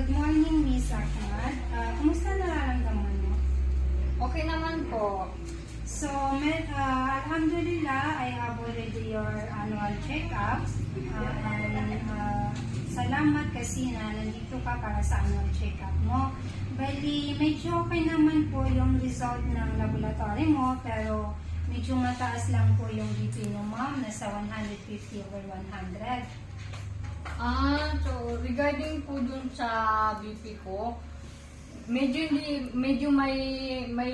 Good morning, Miss Ahmad. Kumusta nararamdaman mo? Okay naman po. So, Alhamdulillah, I have already your annual check-up. Salamat kasi na nandito ka para sa annual check-up mo. Bali, medyo okay naman po yung result ng laboratory mo, pero medyo mataas lang po yung BP mo, ma'am. Nasa 150/100. So regarding po dun sa BP ko, medyo may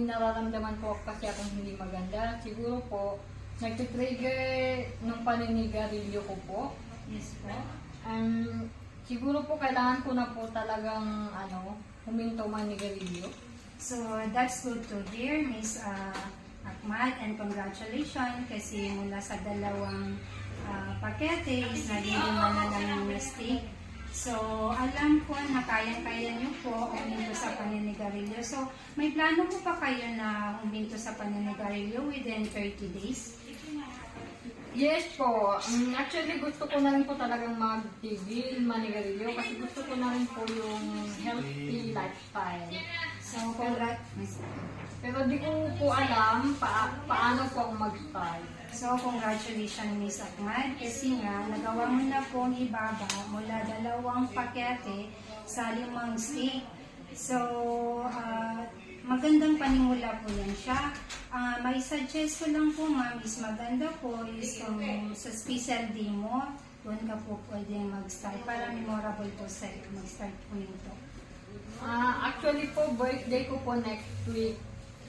nararamdaman po kasi akong hindi maganda. Siguro po nagtitrigger nung paninigarilyo ko po. Yes po. Siguro po kailangan ko na po talagang huminto manigarilyo. So, that's good to hear, Miss Ahmad, and congratulations kasi mula sa dalawang pakete is naging 5 na lang yung mistake. So, alam ko na kayang-kaya niyo po huminto sa paninigarilyo. So, may plano po pa kayo na huminto sa paninigarilyo within 30 days? Yes po. Actually, gusto ko na rin po talagang magtigil manigarilyo kasi gusto ko na rin po yung healthy lifestyle. So, Pero di ko po alam paano po ako mag-start. So, congratulations, Miss Ahmad, kasi nga, nagawa mo na pong ibaba mula 2 pakete sa 5 steak. So, magandang panimula po yan siya. May suggest ko lang po, ma'am, is maganda po is kung sa special day mo, doon ka po pwede mag-start para memorable po sa'yo, mag-start po nito. Actually po, birthday ko po next week.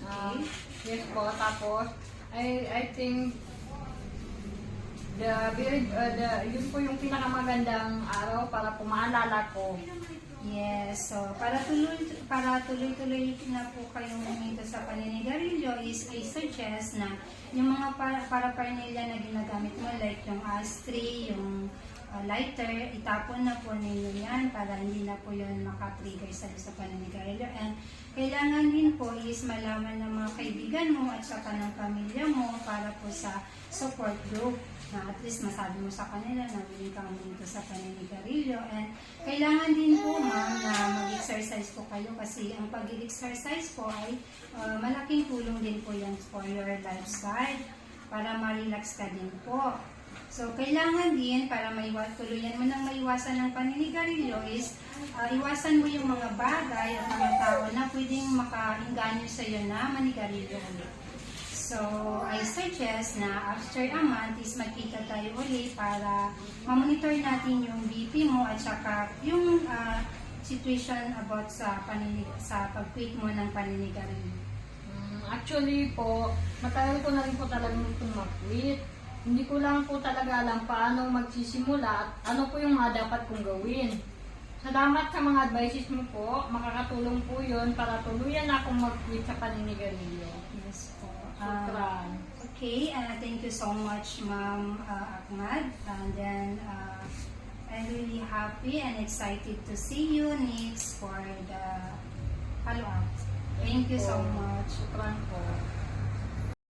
Okay. Yes po, tapos, I think, yun po yung pinakamagandang araw para po maalala ko. Yes, so para tuloy-tuloy na po kayong huminto sa paninigarilyo is I suggest na yung mga paraphernalia na ginagamit mo like yung ashtray, yung lighter, itapon na po ninyo yan para hindi na po yun makatrigger sa paninigarilyo. And kailangan din po is malaman ng mga kaibigan mo at saka ng pamilya mo para po sa support group na at least masabi mo sa kanila na willing kang huminto sa paninigarilyo. And kailangan din po, ma'am, na mag-exercise po kayo kasi ang pag-exercise po ay malaking tulong din po yan for your lifestyle para ma-relax ka din po. So, kailangan din para tuluyan mo nang maiwasan ng paninigarilyo is iwasan mo yung mga bagay at mga tao na pwedeng makainganyo sa iyo na manigarilyo ulit. So, I suggest na after a month is magkita tayo ulit para ma-monitor natin yung BP mo at saka yung situation about sa pag-quit mo ng paninigarilyo. Actually po, matagal ko na rin po talagang itong mag-quit. Hindi ko lang po talaga alam paano magsisimula at ano po yung mga dapat kong gawin. Salamat sa mga advices mo po. Makakatulong po yun para tuluyan akong mag-quit sa paninigarilyo. Yes po. Okay. Thank you so much, Ma'am Ahmad. And then, I'm really happy and excited to see you next for the follow-up. Thank you so much. Shukran po.